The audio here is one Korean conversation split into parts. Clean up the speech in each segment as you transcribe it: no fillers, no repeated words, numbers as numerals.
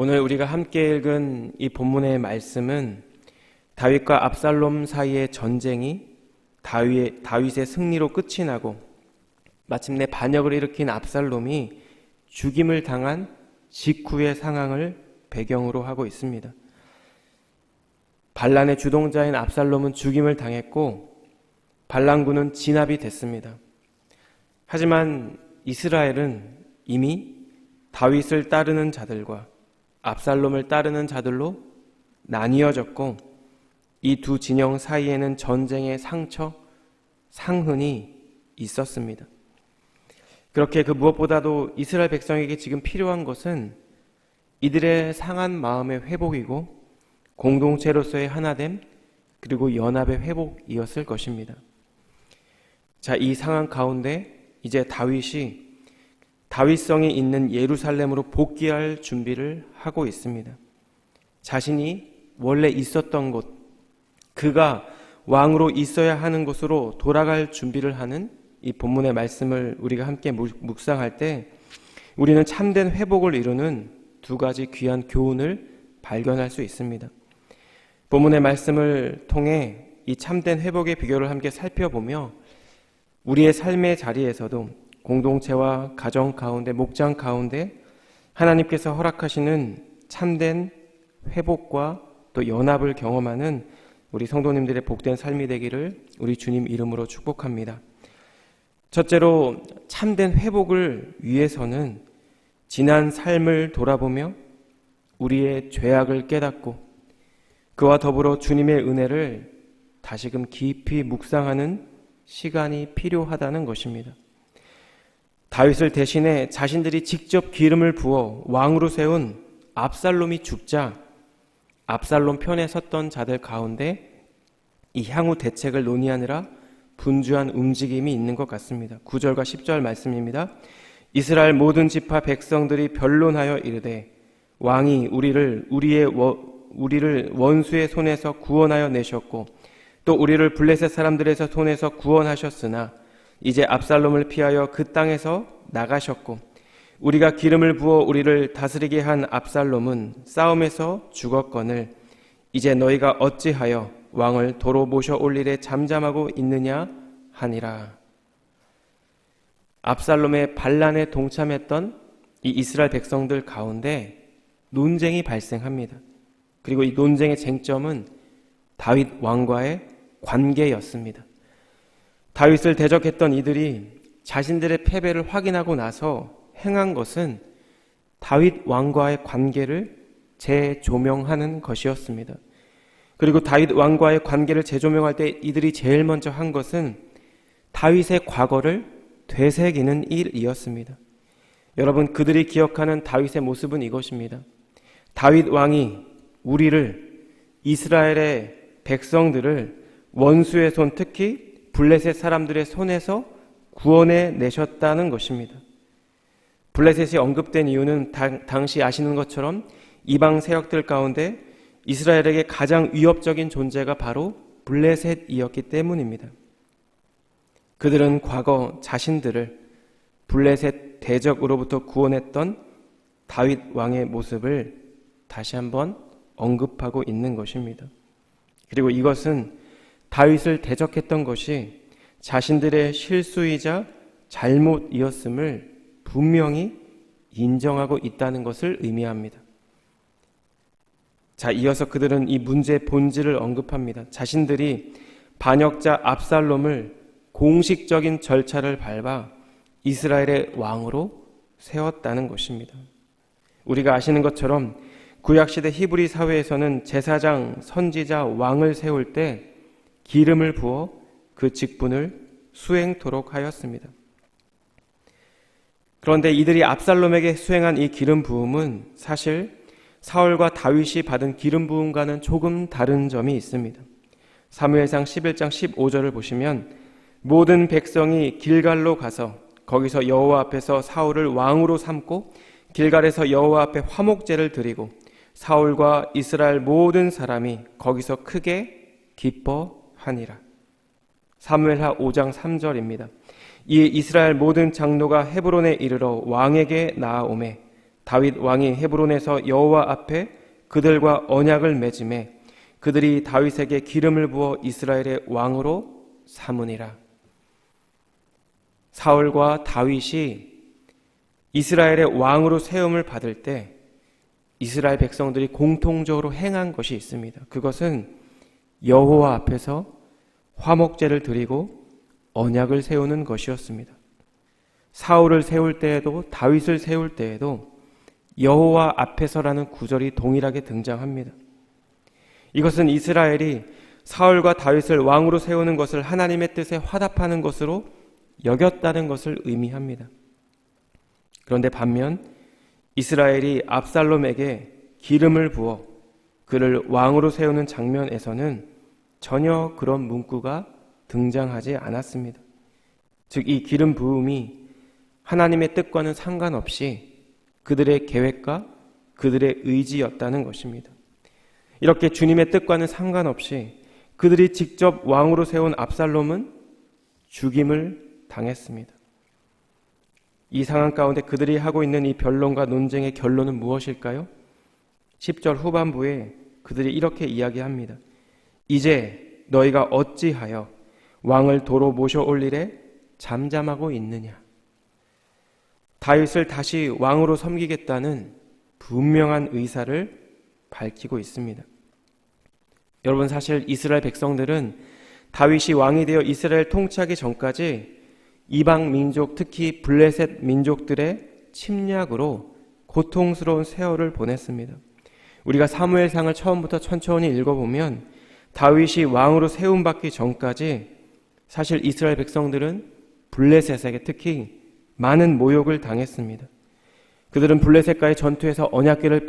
오늘 우리가 함께 읽은 이 본문의 말씀은 다윗과 압살롬 사이의 전쟁이 다윗의 승리로 끝이 나고 마침내 반역을 일으킨 압살롬이 죽임을 당한 직후의 상황을 배경으로 하고 있습니다. 반란의 주동자인 압살롬은 죽임을 당했고 반란군은 진압이 됐습니다. 하지만 이스라엘은 이미 다윗을 따르는 자들과 압살롬을 따르는 자들로 나뉘어졌고 이 두 진영 사이에는 전쟁의 상처, 상흔이 있었습니다. 그렇게 그 무엇보다도 이스라엘 백성에게 지금 필요한 것은 이들의 상한 마음의 회복이고 공동체로서의 하나됨 그리고 연합의 회복이었을 것입니다. 자, 이 상황 가운데 이제 다윗이 다윗성이 있는 예루살렘으로 복귀할 준비를 하고 있습니다. 자신이 원래 있었던 곳, 그가 왕으로 있어야 하는 곳으로 돌아갈 준비를 하는 이 본문의 말씀을 우리가 함께 묵상할 때 우리는 참된 회복을 이루는 두 가지 귀한 교훈을 발견할 수 있습니다. 본문의 말씀을 통해 이 참된 회복의 비결을 함께 살펴보며 우리의 삶의 자리에서도 공동체와 가정 가운데, 목장 가운데 하나님께서 허락하시는 참된 회복과 또 연합을 경험하는 우리 성도님들의 복된 삶이 되기를 우리 주님 이름으로 축복합니다. 첫째로 참된 회복을 위해서는 지난 삶을 돌아보며 우리의 죄악을 깨닫고 그와 더불어 주님의 은혜를 다시금 깊이 묵상하는 시간이 필요하다는 것입니다. 다윗을 대신해 자신들이 직접 기름을 부어 왕으로 세운 압살롬이 죽자 압살롬 편에 섰던 자들 가운데 이 향후 대책을 논의하느라 분주한 움직임이 있는 것 같습니다. 9절과 10절 말씀입니다. 이스라엘 모든 지파 백성들이 변론하여 이르되 왕이 우리를 원수의 손에서 구원하여 내셨고 또 우리를 블레셋 사람들에서 손에서 구원하셨으나 이제 압살롬을 피하여 그 땅에서 나가셨고 우리가 기름을 부어 우리를 다스리게 한 압살롬은 싸움에서 죽었거늘 이제 너희가 어찌하여 왕을 도로 모셔 올 일에 잠잠하고 있느냐 하니라. 압살롬의 반란에 동참했던 이 이스라엘 백성들 가운데 논쟁이 발생합니다. 그리고 이 논쟁의 쟁점은 다윗 왕과의 관계였습니다. 다윗을 대적했던 이들이 자신들의 패배를 확인하고 나서 행한 것은 다윗 왕과의 관계를 재조명하는 것이었습니다. 그리고 다윗 왕과의 관계를 재조명할 때 이들이 제일 먼저 한 것은 다윗의 과거를 되새기는 일이었습니다. 여러분, 그들이 기억하는 다윗의 모습은 이것입니다. 다윗 왕이 우리를, 이스라엘의 백성들을 원수의 손, 특히 블레셋 사람들의 손에서 구원해 내셨다는 것입니다. 블레셋이 언급된 이유는 당시 아시는 것처럼 이방 세력들 가운데 이스라엘에게 가장 위협적인 존재가 바로 블레셋이었기 때문입니다. 그들은 과거 자신들을 블레셋 대적으로부터 구원했던 다윗 왕의 모습을 다시 한번 언급하고 있는 것입니다. 그리고 이것은 다윗을 대적했던 것이 자신들의 실수이자 잘못이었음을 분명히 인정하고 있다는 것을 의미합니다. 자, 이어서 그들은 이 문제의 본질을 언급합니다. 자신들이 반역자 압살롬을 공식적인 절차를 밟아 이스라엘의 왕으로 세웠다는 것입니다. 우리가 아시는 것처럼 구약시대 히브리 사회에서는 제사장, 선지자, 왕을 세울 때 기름을 부어 그 직분을 수행토록 하였습니다. 그런데 이들이 압살롬에게 수행한 이 기름 부음은 사실 사울과 다윗이 받은 기름 부음과는 조금 다른 점이 있습니다. 사무엘상 11장 15절을 보시면 모든 백성이 길갈로 가서 거기서 여호와 앞에서 사울을 왕으로 삼고 길갈에서 여호와 앞에 화목제를 드리고 사울과 이스라엘 모든 사람이 거기서 크게 기뻐하니라. 사무엘하 5장 3절입니다. 이 이스라엘 모든 장로가 헤브론에 이르러 왕에게 나아오매 다윗 왕이 헤브론에서 여호와 앞에 그들과 언약을 맺음에 그들이 다윗에게 기름을 부어 이스라엘의 왕으로 삼으니라. 사울과 다윗이 이스라엘의 왕으로 세움을 받을 때 이스라엘 백성들이 공통적으로 행한 것이 있습니다. 그것은 여호와 앞에서 화목제를 드리고 언약을 세우는 것이었습니다. 사울을 세울 때에도 다윗을 세울 때에도 여호와 앞에서라는 구절이 동일하게 등장합니다. 이것은 이스라엘이 사울과 다윗을 왕으로 세우는 것을 하나님의 뜻에 화답하는 것으로 여겼다는 것을 의미합니다. 그런데 반면 이스라엘이 압살롬에게 기름을 부어 그를 왕으로 세우는 장면에서는 전혀 그런 문구가 등장하지 않았습니다. 즉, 이 기름 부음이 하나님의 뜻과는 상관없이 그들의 계획과 그들의 의지였다는 것입니다. 이렇게 주님의 뜻과는 상관없이 그들이 직접 왕으로 세운 압살롬은 죽임을 당했습니다. 이 상황 가운데 그들이 하고 있는 이 변론과 논쟁의 결론은 무엇일까요? 10절 후반부에 그들이 이렇게 이야기합니다. 이제 너희가 어찌하여 왕을 도로 모셔올리래 잠잠하고 있느냐. 다윗을 다시 왕으로 섬기겠다는 분명한 의사를 밝히고 있습니다. 여러분, 사실 이스라엘 백성들은 다윗이 왕이 되어 이스라엘 통치하기 전까지 이방 민족, 특히 블레셋 민족들의 침략으로 고통스러운 세월을 보냈습니다. 우리가 사무엘상을 처음부터 천천히 읽어보면 다윗이 왕으로 세움받기 전까지 사실 이스라엘 백성들은 블레셋에게 특히 많은 모욕을 당했습니다. 그들은 블레셋과의 전투에서 언약궤를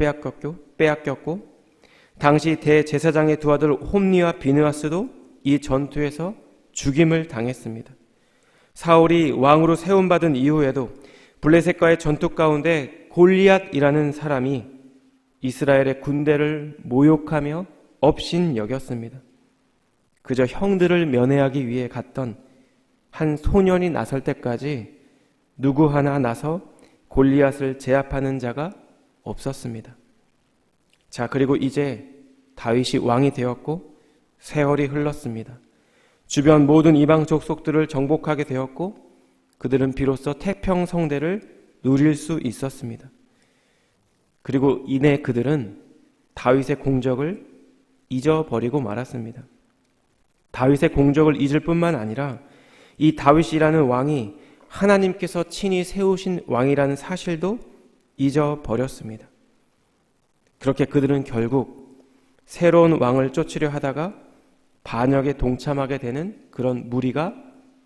빼앗겼고 당시 대제사장의 두 아들 홈니와 비느하스도 이 전투에서 죽임을 당했습니다. 사울이 왕으로 세움받은 이후에도 블레셋과의 전투 가운데 골리앗이라는 사람이 이스라엘의 군대를 모욕하며 업신여겼습니다. 그저 형들을 면회하기 위해 갔던 한 소년이 나설 때까지 누구 하나 나서 골리앗을 제압하는 자가 없었습니다. 자, 그리고 이제 다윗이 왕이 되었고 세월이 흘렀습니다. 주변 모든 이방 족속들을 정복하게 되었고 그들은 비로소 태평성대를 누릴 수 있었습니다. 그리고 이내 그들은 다윗의 공적을 잊어버리고 말았습니다. 다윗의 공적을 잊을 뿐만 아니라 이 다윗이라는 왕이 하나님께서 친히 세우신 왕이라는 사실도 잊어버렸습니다. 그렇게 그들은 결국 새로운 왕을 쫓으려 하다가 반역에 동참하게 되는 그런 무리가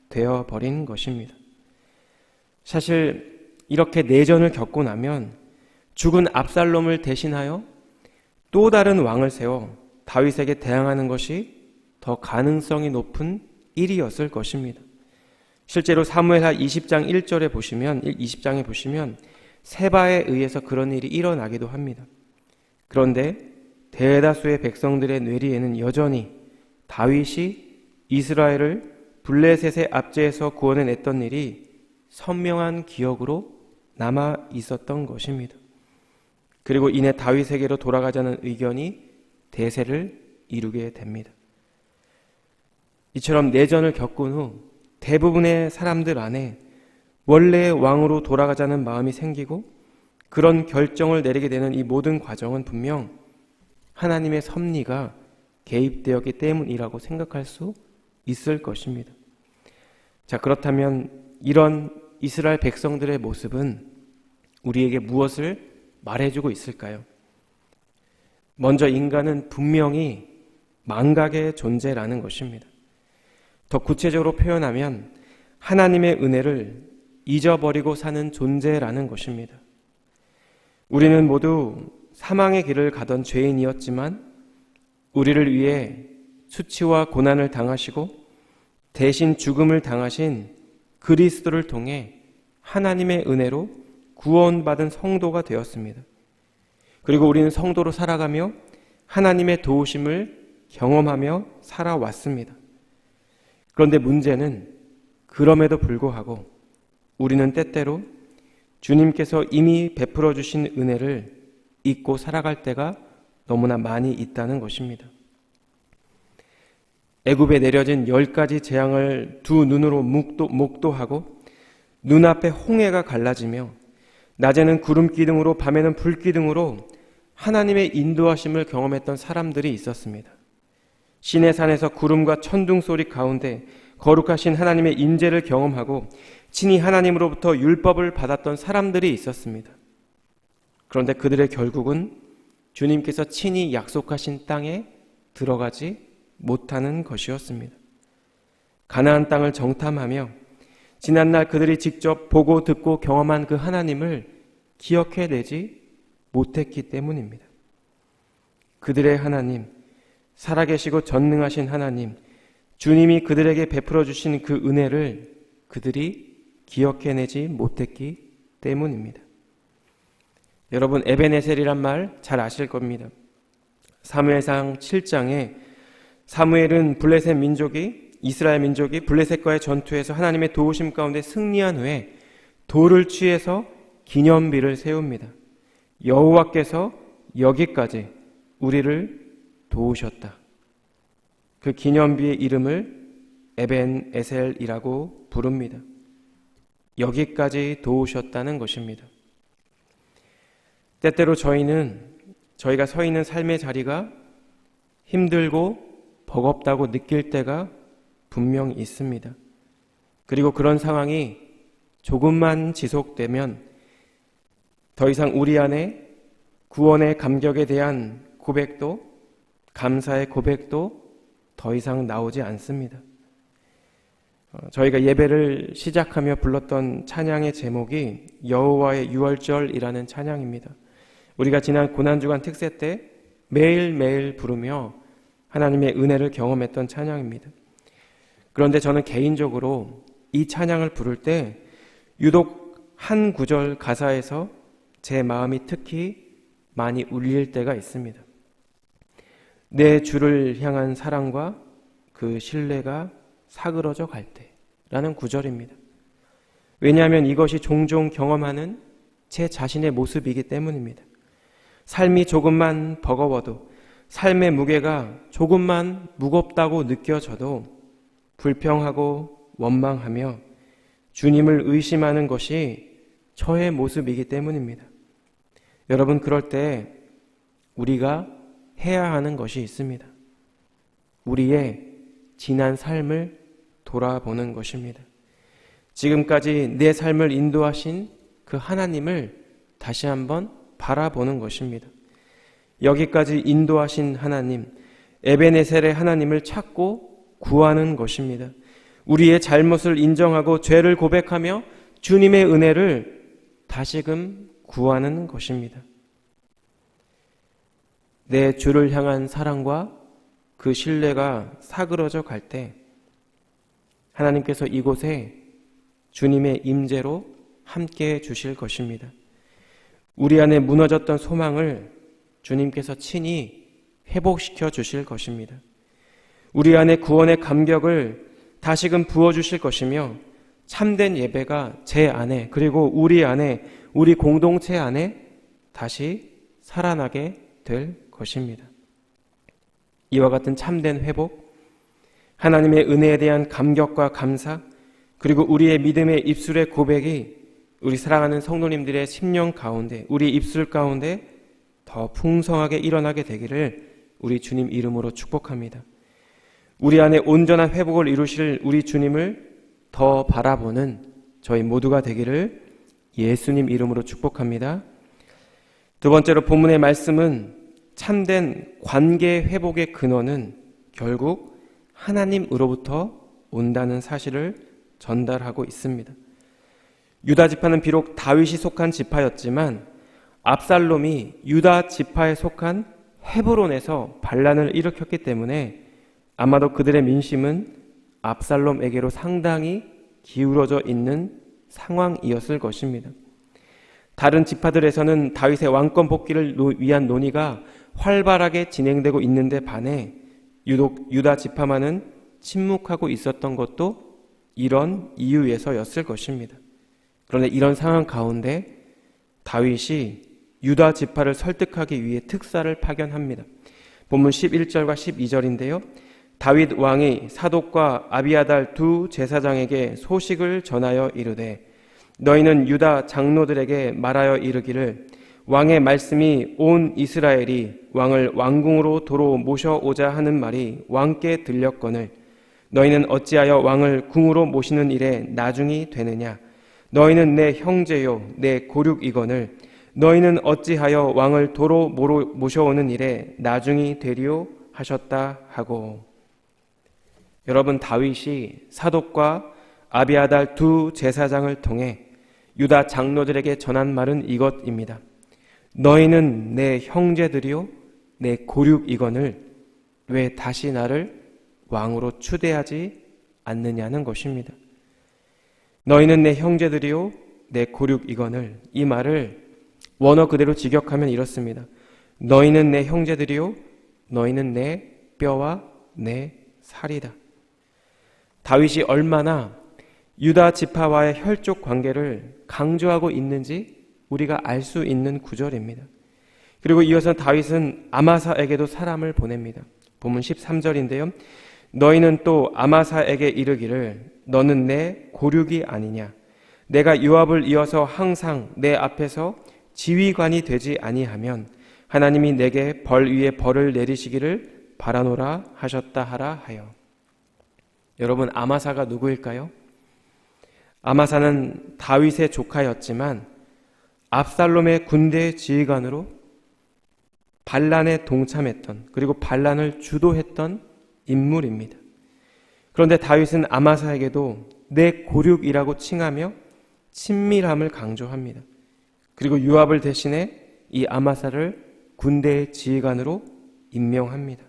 되어버린 것입니다. 사실 이렇게 내전을 겪고 나면 죽은 압살롬을 대신하여 또 다른 왕을 세워 다윗에게 대항하는 것이 더 가능성이 높은 일이었을 것입니다. 실제로 사무엘하 20장 20장에 보시면 세바에 의해서 그런 일이 일어나기도 합니다. 그런데 대다수의 백성들의 뇌리에는 여전히 다윗이 이스라엘을 블레셋의 압제에서 구원해냈던 일이 선명한 기억으로 남아 있었던 것입니다. 그리고 이내 다윗에게로 돌아가자는 의견이 대세를 이루게 됩니다. 이처럼 내전을 겪은 후 대부분의 사람들 안에 원래의 왕으로 돌아가자는 마음이 생기고 그런 결정을 내리게 되는 이 모든 과정은 분명 하나님의 섭리가 개입되었기 때문이라고 생각할 수 있을 것입니다. 자, 그렇다면 이런 이스라엘 백성들의 모습은 우리에게 무엇을 말해주고 있을까요? 먼저 인간은 분명히 망각의 존재라는 것입니다. 더 구체적으로 표현하면 하나님의 은혜를 잊어버리고 사는 존재라는 것입니다. 우리는 모두 사망의 길을 가던 죄인이었지만 우리를 위해 수치와 고난을 당하시고 대신 죽음을 당하신 그리스도를 통해 하나님의 은혜로 구원받은 성도가 되었습니다. 그리고 우리는 성도로 살아가며 하나님의 도우심을 경험하며 살아왔습니다. 그런데 문제는 그럼에도 불구하고 우리는 때때로 주님께서 이미 베풀어 주신 은혜를 잊고 살아갈 때가 너무나 많이 있다는 것입니다. 애굽에 내려진 10가지 재앙을 두 눈으로 목도하고 눈앞에 홍해가 갈라지며 낮에는 구름 기둥으로 밤에는 불 기둥으로 하나님의 인도하심을 경험했던 사람들이 있었습니다. 시내산에서 구름과 천둥 소리 가운데 거룩하신 하나님의 임재를 경험하고 친히 하나님으로부터 율법을 받았던 사람들이 있었습니다. 그런데 그들의 결국은 주님께서 친히 약속하신 땅에 들어가지 못하는 것이었습니다. 가나안 땅을 정탐하며 지난날 그들이 직접 보고 듣고 경험한 그 하나님을 기억해내지 못했기 때문입니다. 그들의 하나님, 살아계시고 전능하신 하나님, 주님이 그들에게 베풀어 주신 그 은혜를 그들이 기억해내지 못했기 때문입니다. 여러분, 에벤에셀이란 말 잘 아실 겁니다. 사무엘상 7장에 사무엘은 블레셋 민족이 이스라엘 민족이 블레셋과의 전투에서 하나님의 도우심 가운데 승리한 후에 돌을 취해서 기념비를 세웁니다. 여호와께서 여기까지 우리를 도우셨다. 그 기념비의 이름을 에벤에셀이라고 부릅니다. 여기까지 도우셨다는 것입니다. 때때로 저희가 서 있는 삶의 자리가 힘들고 버겁다고 느낄 때가 분명 있습니다. 그리고 그런 상황이 조금만 지속되면 더 이상 우리 안에 구원의 감격에 대한 고백도, 감사의 고백도 더 이상 나오지 않습니다. 저희가 예배를 시작하며 불렀던 찬양의 제목이 여호와의 유월절이라는 찬양입니다. 우리가 지난 고난주간 특세 때 매일매일 부르며 하나님의 은혜를 경험했던 찬양입니다. 그런데 저는 개인적으로 이 찬양을 부를 때 유독 한 구절 가사에서 제 마음이 특히 많이 울릴 때가 있습니다. 내 주를 향한 사랑과 그 신뢰가 사그러져 갈 때라는 구절입니다. 왜냐하면 이것이 종종 경험하는 제 자신의 모습이기 때문입니다. 삶이 조금만 버거워도, 삶의 무게가 조금만 무겁다고 느껴져도 불평하고 원망하며 주님을 의심하는 것이 저의 모습이기 때문입니다. 여러분, 그럴 때 우리가 해야 하는 것이 있습니다. 우리의 지난 삶을 돌아보는 것입니다. 지금까지 내 삶을 인도하신 그 하나님을 다시 한번 바라보는 것입니다. 여기까지 인도하신 하나님, 에벤에셀의 하나님을 찾고 구하는 것입니다. 우리의 잘못을 인정하고 죄를 고백하며 주님의 은혜를 다시금 구하는 것입니다. 내 주를 향한 사랑과 그 신뢰가 사그러져 갈 때 하나님께서 이곳에 주님의 임재로 함께해 주실 것입니다. 우리 안에 무너졌던 소망을 주님께서 친히 회복시켜 주실 것입니다. 우리 안에 구원의 감격을 다시금 부어주실 것이며 참된 예배가 제 안에, 그리고 우리 안에, 우리 공동체 안에 다시 살아나게 될 것입니다. 이와 같은 참된 회복, 하나님의 은혜에 대한 감격과 감사, 그리고 우리의 믿음의 입술의 고백이 우리 사랑하는 성도님들의 심령 가운데, 우리 입술 가운데 더 풍성하게 일어나게 되기를 우리 주님 이름으로 축복합니다. 우리 안에 온전한 회복을 이루실 우리 주님을 더 바라보는 저희 모두가 되기를 예수님 이름으로 축복합니다. 두 번째로 본문의 말씀은 참된 관계 회복의 근원은 결국 하나님으로부터 온다는 사실을 전달하고 있습니다. 유다 지파는 비록 다윗이 속한 지파였지만 압살롬이 유다 지파에 속한 헤브론에서 반란을 일으켰기 때문에 아마도 그들의 민심은 압살롬에게로 상당히 기울어져 있는 상황이었을 것입니다. 다른 지파들에서는 다윗의 왕권 복귀를 위한 논의가 활발하게 진행되고 있는데 반해 유독 유다 지파만은 침묵하고 있었던 것도 이런 이유에서였을 것입니다. 그런데 이런 상황 가운데 다윗이 유다 지파를 설득하기 위해 특사를 파견합니다. 본문 11절과 12절인데요. 다윗 왕이 사독과 아비아달 두 제사장에게 소식을 전하여 이르되 너희는 유다 장로들에게 말하여 이르기를 왕의 말씀이 온 이스라엘이 왕을 왕궁으로 도로 모셔오자 하는 말이 왕께 들렸거늘 너희는 어찌하여 왕을 궁으로 모시는 일에 나중이 되느냐. 너희는 내 형제요 내 고륙이거늘 너희는 어찌하여 왕을 도로 모셔오는 일에 나중이 되리요 하셨다 하고. 여러분, 다윗이 사독과 아비아달 두 제사장을 통해 유다 장로들에게 전한 말은 이것입니다. 너희는 내 형제들이요 내 고륙이거늘 왜 다시 나를 왕으로 추대하지 않느냐는 것입니다. 너희는 내 형제들이요 내 고륙이거늘, 이 말을 원어 그대로 직역하면 이렇습니다. 너희는 내 형제들이요 너희는 내 뼈와 내 살이다. 다윗이 얼마나 유다 지파와의 혈족 관계를 강조하고 있는지 우리가 알 수 있는 구절입니다. 그리고 이어서 다윗은 아마사에게도 사람을 보냅니다. 본문 13절인데요. 너희는 또 아마사에게 이르기를 너는 내 고륙이 아니냐. 내가 요압을 이어서 항상 내 앞에서 지휘관이 되지 아니하면 하나님이 내게 벌 위에 벌을 내리시기를 바라노라 하셨다 하라 하여. 여러분, 아마사가 누구일까요? 아마사는 다윗의 조카였지만 압살롬의 군대 지휘관으로 반란에 동참했던, 그리고 반란을 주도했던 인물입니다. 그런데 다윗은 아마사에게도 내 고륙이라고 칭하며 친밀함을 강조합니다. 그리고 요압을 대신해 이 아마사를 군대의 지휘관으로 임명합니다.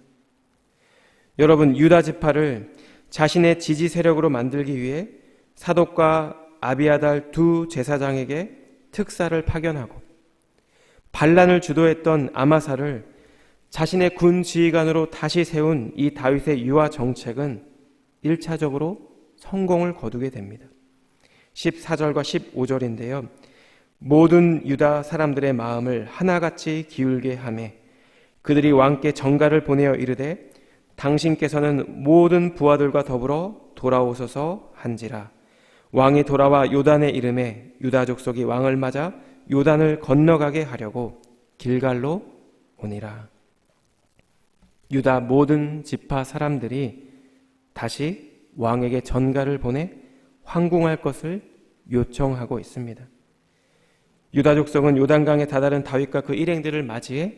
여러분, 유다 지파를 자신의 지지 세력으로 만들기 위해 사독과 아비아달 두 제사장에게 특사를 파견하고 반란을 주도했던 아마사를 자신의 군 지휘관으로 다시 세운 이 다윗의 유화 정책은 1차적으로 성공을 거두게 됩니다. 14절과 15절인데요. 모든 유다 사람들의 마음을 하나같이 기울게 하매 그들이 왕께 전가를 보내어 이르되 당신께서는 모든 부하들과 더불어 돌아오소서 한지라. 왕이 돌아와 요단에 이름에 유다 족속이 왕을 맞아 요단을 건너가게 하려고 길갈로 오니라. 유다 모든 지파 사람들이 다시 왕에게 전가를 보내 황궁할 것을 요청하고 있습니다. 유다 족속은 요단강에 다다른 다윗과 그 일행들을 맞이해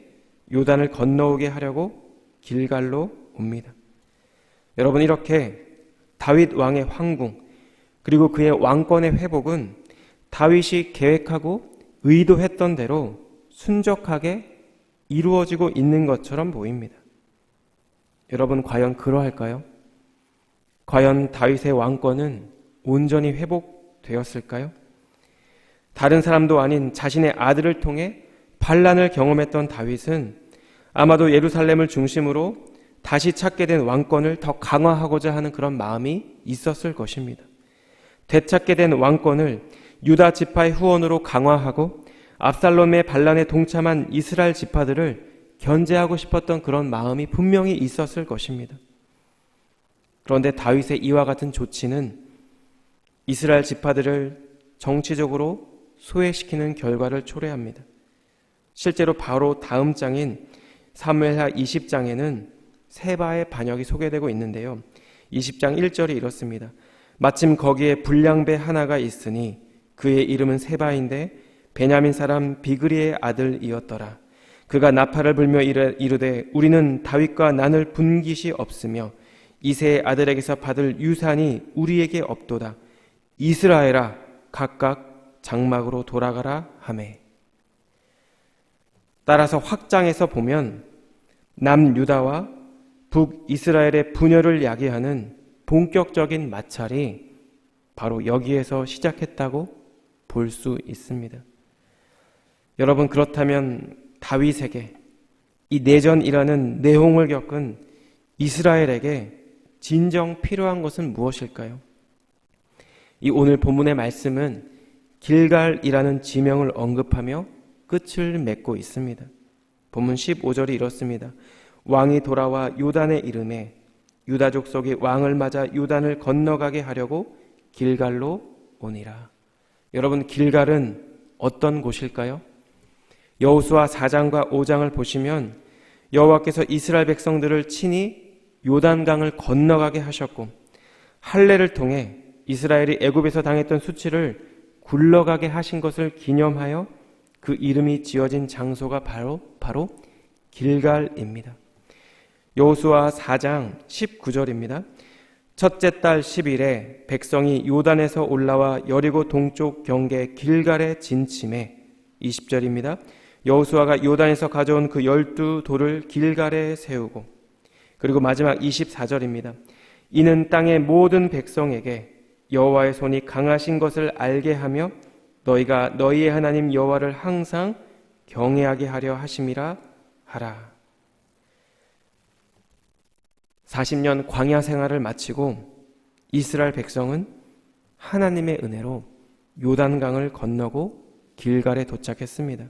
요단을 건너오게 하려고 길갈로 옵니다. 여러분, 이렇게 다윗 왕의 황궁 그리고 그의 왕권의 회복은 다윗이 계획하고 의도했던 대로 순적하게 이루어지고 있는 것처럼 보입니다. 여러분, 과연 그러할까요? 과연 다윗의 왕권은 온전히 회복되었을까요? 다른 사람도 아닌 자신의 아들을 통해 반란을 경험했던 다윗은 아마도 예루살렘을 중심으로 다시 찾게 된 왕권을 더 강화하고자 하는 그런 마음이 있었을 것입니다. 되찾게 된 왕권을 유다 지파의 후원으로 강화하고 압살롬의 반란에 동참한 이스라엘 지파들을 견제하고 싶었던 그런 마음이 분명히 있었을 것입니다. 그런데 다윗의 이와 같은 조치는 이스라엘 지파들을 정치적으로 소외시키는 결과를 초래합니다. 실제로 바로 다음 장인 사무엘하 20장에는 세바의 반역이 소개되고 있는데요. 20장 1절이 이렇습니다. 마침 거기에 불량배 하나가 있으니 그의 이름은 세바인데 베냐민 사람 비그리의 아들이었더라. 그가 나팔을 불며 이르되 우리는 다윗과 나눌 분깃이 없으며 이새의 아들에게서 받을 유산이 우리에게 없도다. 이스라엘아 각각 장막으로 돌아가라 하매. 따라서 확장해서 보면 남유다와 북이스라엘의 분열을 야기하는 본격적인 마찰이 바로 여기에서 시작했다고 볼 수 있습니다. 여러분, 그렇다면 다윗에게 이 내전이라는 내홍을 겪은 이스라엘에게 진정 필요한 것은 무엇일까요? 이 오늘 본문의 말씀은 길갈이라는 지명을 언급하며 끝을 맺고 있습니다. 본문 15절이 이렇습니다. 왕이 돌아와 요단에 이르매 유다 족속이 왕을 맞아 요단을 건너가게 하려고 길갈로 오니라. 여러분, 길갈은 어떤 곳일까요? 여호수아 4장과 5장을 보시면 여호와께서 이스라엘 백성들을 친히 요단강을 건너가게 하셨고 할례를 통해 이스라엘이 애굽에서 당했던 수치를 굴러가게 하신 것을 기념하여 그 이름이 지어진 장소가 바로 길갈입니다. 여호수아 4장 19절입니다. 첫째 달 10일에 백성이 요단에서 올라와 여리고 동쪽 경계 길갈에 진침해 20절입니다. 여호수아가 요단에서 가져온 그 12돌을 길갈에 세우고, 그리고 마지막 24절입니다. 이는 땅의 모든 백성에게 여호와의 손이 강하신 것을 알게 하며 너희가 너희의 하나님 여호와를 항상 경외하게 하려 하심이라 하라. 40년 광야 생활을 마치고 이스라엘 백성은 하나님의 은혜로 요단강을 건너고 길갈에 도착했습니다.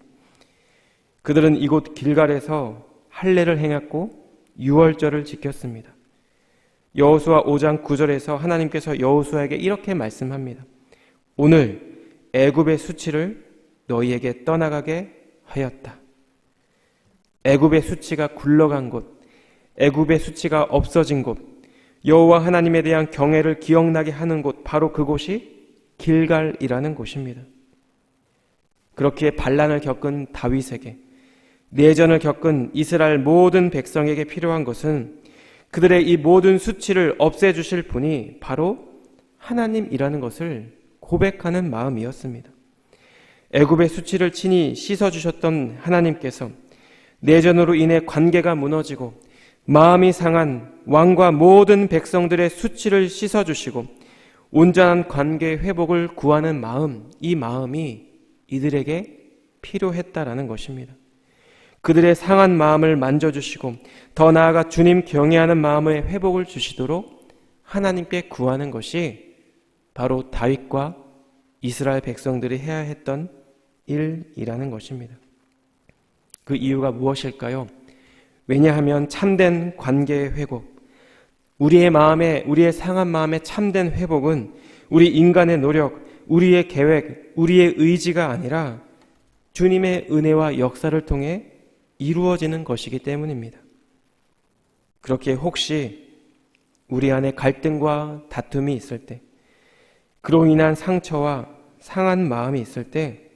그들은 이곳 길갈에서 할례를 행했고 유월절을 지켰습니다. 여호수아 5장 9절에서 하나님께서 여호수아에게 이렇게 말씀합니다. 오늘 애굽의 수치를 너희에게 떠나가게 하였다. 애굽의 수치가 굴러간 곳, 애굽의 수치가 없어진 곳, 여호와 하나님에 대한 경외를 기억나게 하는 곳, 바로 그곳이 길갈이라는 곳입니다. 그렇기에 반란을 겪은 다윗에게, 내전을 겪은 이스라엘 모든 백성에게 필요한 것은 그들의 이 모든 수치를 없애주실 분이 바로 하나님이라는 것을 고백하는 마음이었습니다. 애굽의 수치를 친히 씻어주셨던 하나님께서 내전으로 인해 관계가 무너지고 마음이 상한 왕과 모든 백성들의 수치를 씻어주시고 온전한 관계 회복을 구하는 마음, 이 마음이 이들에게 필요했다라는 것입니다. 그들의 상한 마음을 만져주시고 더 나아가 주님 경외하는 마음의 회복을 주시도록 하나님께 구하는 것이 바로 다윗과 이스라엘 백성들이 해야 했던 일이라는 것입니다. 그 이유가 무엇일까요? 왜냐하면 참된 관계의 회복, 우리의 상한 마음의 참된 회복은 우리 인간의 노력, 우리의 계획, 우리의 의지가 아니라 주님의 은혜와 역사를 통해 이루어지는 것이기 때문입니다. 그렇기에 혹시 우리 안에 갈등과 다툼이 있을 때, 그로 인한 상처와 상한 마음이 있을 때,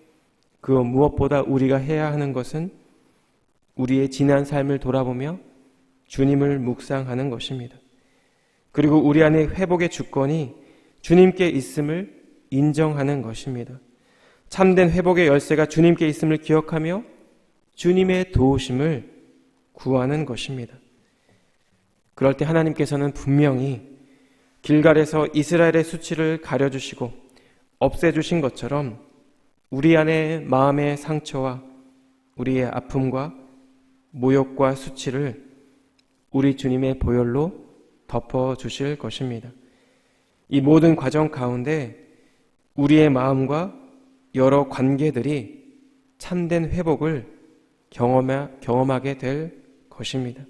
그 무엇보다 우리가 해야 하는 것은 우리의 지난 삶을 돌아보며 주님을 묵상하는 것입니다. 그리고 우리 안에 회복의 주권이 주님께 있음을 인정하는 것입니다. 참된 회복의 열쇠가 주님께 있음을 기억하며 주님의 도우심을 구하는 것입니다. 그럴 때 하나님께서는 분명히 길갈에서 이스라엘의 수치를 가려주시고 없애주신 것처럼 우리 안의 마음의 상처와 우리의 아픔과 모욕과 수치를 우리 주님의 보혈로 덮어주실 것입니다. 이 모든 과정 가운데 우리의 마음과 여러 관계들이 참된 회복을 경험하게 될 것입니다.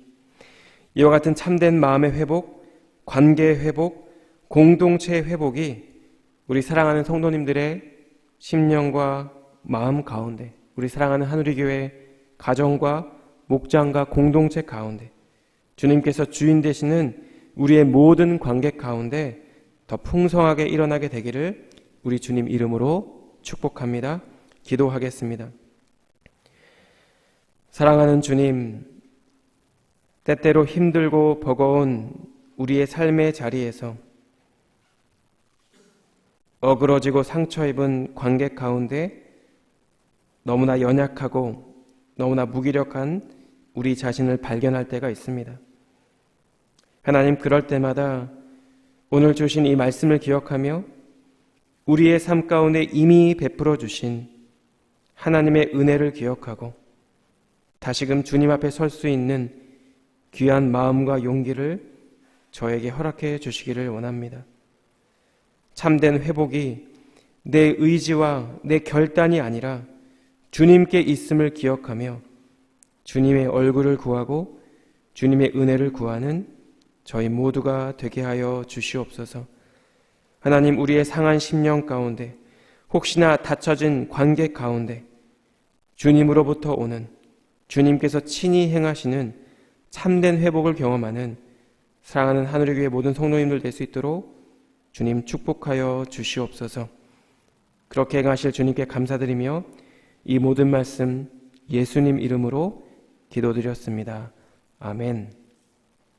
이와 같은 참된 마음의 회복, 관계의 회복, 공동체의 회복이 우리 사랑하는 성도님들의 심령과 마음 가운데, 우리 사랑하는 한우리교회 가정과 목장과 공동체 가운데 주님께서 주인 되시는 우리의 모든 관계 가운데 더 풍성하게 일어나게 되기를 우리 주님 이름으로 축복합니다. 기도하겠습니다. 사랑하는 주님, 때때로 힘들고 버거운 우리의 삶의 자리에서 어그러지고 상처 입은 관계 가운데 너무나 연약하고 너무나 무기력한 우리 자신을 발견할 때가 있습니다. 하나님, 그럴 때마다 오늘 주신 이 말씀을 기억하며 우리의 삶 가운데 이미 베풀어 주신 하나님의 은혜를 기억하고 다시금 주님 앞에 설 수 있는 귀한 마음과 용기를 저에게 허락해 주시기를 원합니다. 참된 회복이 내 의지와 내 결단이 아니라 주님께 있음을 기억하며 주님의 얼굴을 구하고 주님의 은혜를 구하는 저희 모두가 되게 하여 주시옵소서. 하나님, 우리의 상한 심령 가운데 혹시나 닫혀진 관계 가운데 주님으로부터 오는, 주님께서 친히 행하시는 참된 회복을 경험하는 사랑하는 하늘의 교회 모든 성도님들 될 수 있도록 주님 축복하여 주시옵소서. 그렇게 행하실 주님께 감사드리며 이 모든 말씀 예수님 이름으로 기도드렸습니다. 아멘.